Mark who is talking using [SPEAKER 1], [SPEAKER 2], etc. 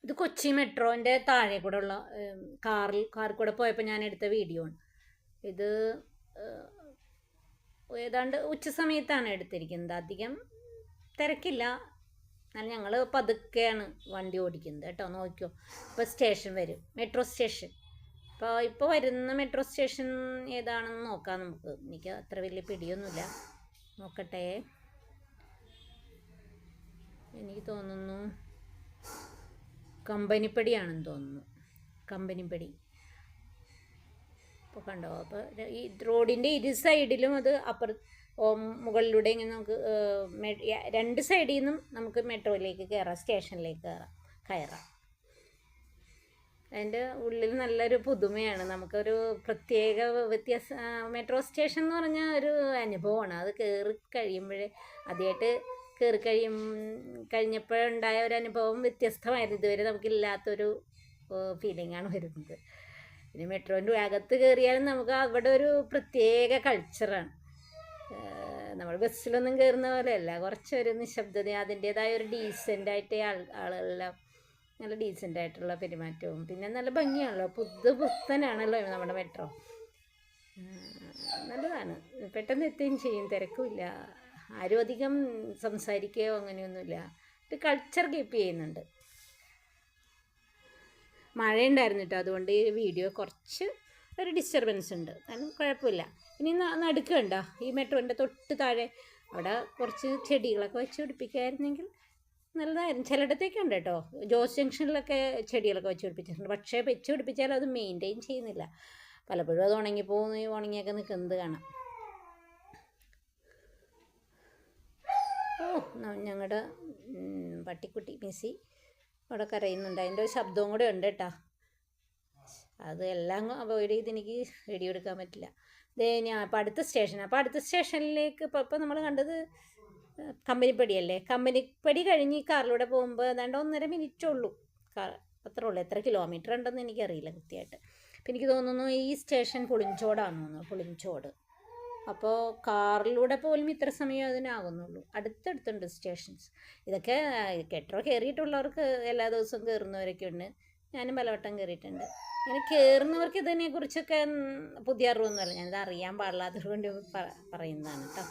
[SPEAKER 1] ഇത് കൊച്ചി മെട്രോൻ്റെ താഴെ കൂടെ ഉള്ള കാറിൽ കൂടെ പോയപ്പോൾ ഞാൻ എടുത്ത വീഡിയോ ആണ് ഇത്. ഏതാണ്ട് ഉച്ച സമയത്താണ് എടുത്തിരിക്കുന്നത്. അധികം തിരക്കില്ല, എന്നാൽ ഞങ്ങൾ പതുക്കെയാണ് വണ്ടി ഓടിക്കുന്നത് കേട്ടോ. നോക്കിയോ, ഇപ്പോൾ സ്റ്റേഷൻ വരും, മെട്രോ സ്റ്റേഷൻ. ഇപ്പോൾ വരുന്ന മെട്രോ സ്റ്റേഷൻ ഏതാണെന്ന് നോക്കാം നമുക്ക്. എനിക്ക് അത്ര വലിയ പിടിയൊന്നുമില്ല, നോക്കട്ടെ. എനിക്ക് തോന്നുന്നു കമ്പനിപ്പടിയാണെന്ന് തോന്നുന്നു, കമ്പനിപ്പടി. ഇപ്പോൾ കണ്ടോ, അപ്പോൾ ഈ റോഡിൻ്റെ ഇരു സൈഡിലും അത് മുകളിലൂടെ ഇങ്ങനെ നമുക്ക് രണ്ട് സൈഡിൽ നിന്നും നമുക്ക് മെട്രോയിലേക്ക് കയറാം, സ്റ്റേഷനിലേക്ക് കയറാം. അതിൻ്റെ ഉള്ളിൽ നല്ലൊരു പുതുമയാണ്, നമുക്കൊരു പ്രത്യേക മെട്രോ സ്റ്റേഷൻ എന്ന് പറഞ്ഞാൽ ഒരു അനുഭവമാണ്. അത് കയറി കഴിയുമ്പോഴേ, ആദ്യമായിട്ട് കയറി കഴിഞ്ഞപ്പോഴുണ്ടായ ഒരു അനുഭവം വ്യത്യസ്തമായിരുന്നു. ഇതുവരെ നമുക്കില്ലാത്തൊരു ഫീലിംഗാണ് വരുന്നത്. പിന്നെ മെട്രോൻ്റെ അകത്ത് കയറിയാലും നമുക്ക് അവിടെ ഒരു പ്രത്യേക കൾച്ചറാണ്. നമ്മൾ ബസ്സിലൊന്നും കയറുന്ന പോലെയല്ല, കുറച്ചൊരു നിശബ്ദത, അതിൻ്റേതായ ഒരു ഡീസൻ്റായിട്ട് ആളുകളെല്ലാം നല്ല ഡീസൻ്റായിട്ടുള്ള പെരുമാറ്റവും, പിന്നെ നല്ല ഭംഗിയാണല്ലോ, പുത്തനാണല്ലോ നമ്മുടെ മെട്രോ. നല്ലതാണ്, പെട്ടെന്ന് എത്തുകയും ചെയ്യും, തിരക്കുമില്ല, ആരും അധികം സംസാരിക്കുകയോ അങ്ങനെയൊന്നുമില്ല. ഒരു കൾച്ചർ കീപ്പ് ചെയ്യുന്നുണ്ട്. മഴയുണ്ടായിരുന്നു കേട്ടോ, അതുകൊണ്ട് ഈ വീഡിയോ കുറച്ച് ഒരു ഡിസ്റ്റർബൻസ് ഉണ്ട്, അതിന് കുഴപ്പമില്ല. ഇനി നടുക്കുണ്ടോ ഈ മെട്രോൻ്റെ തൊട്ട് താഴെ അവിടെ കുറച്ച് ചെടികളൊക്കെ വെച്ച് പിടിപ്പിക്കുകയായിരുന്നെങ്കിൽ നല്ലതായിരുന്നു. ചിലയിടത്തേക്കുണ്ട് കേട്ടോ, ജോസ് ജംഗ്ഷനിലൊക്കെ ചെടികളൊക്കെ വെച്ച് പിടിപ്പിച്ചിട്ടുണ്ട്. പക്ഷേ വെച്ച് പിടിപ്പിച്ചാൽ അത് മെയിൻറ്റെയിൻ ചെയ്യുന്നില്ല, പലപ്പോഴും അത് ഉണങ്ങിയൊക്കെ നിൽക്കുന്നത് കാണാം. ഞങ്ങളുടെ പട്ടിക്കുട്ടി മിസ്സി അവിടെ കരയുന്നുണ്ട്, അതിൻ്റെ ഒരു ശബ്ദവും കൂടെ ഉണ്ട് കേട്ടോ. അത് എല്ലാം അവോയ്ഡ് ചെയ്ത് എനിക്ക് വീഡിയോ എടുക്കാൻ പറ്റില്ല. ഞാൻ അപ്പോൾ അടുത്ത സ്റ്റേഷനിലേക്ക് ഇപ്പോൾ നമ്മൾ കണ്ടത് കമ്പനിപ്പടിയല്ലേ. കമ്പനിപ്പടി കഴിഞ്ഞ് ഈ കാറിലൂടെ പോകുമ്പോൾ ഏതാണ്ട് 1.5 മിനിറ്റേ ഉള്ളൂ, അത്രേ ഉള്ളൂ. എത്ര കിലോമീറ്റർ ഉണ്ടെന്ന് എനിക്കറിയില്ല കൃത്യമായിട്ട്. അപ്പോൾ എനിക്ക് തോന്നുന്നു ഈ സ്റ്റേഷൻ പുളിഞ്ചോടാണെന്ന് തോന്നുന്നു, പുളിഞ്ചോട്. അപ്പോൾ കാറിലൂടെ പോലും ഇത്ര സമയം അതിനാകുന്നുള്ളൂ. അടുത്തടുത്തുണ്ട് സ്റ്റേഷൻസ്. ഇതൊക്കെ മെട്രോ കയറിയിട്ടുള്ളവർക്ക് എല്ലാ ദിവസവും കയറുന്നവരൊക്കെ ഉണ്ട്, ഞാനും പലവട്ടം കയറിയിട്ടുണ്ട്. ഇങ്ങനെ കയറുന്നവർക്ക് ഇതിനെക്കുറിച്ചൊക്കെ പുതിയ അറിവൊന്നുമല്ല, ഞാനിത് അറിയാൻ പാടില്ലാത്തത് കൊണ്ട് പറയുന്നതാണ് കേട്ടോ.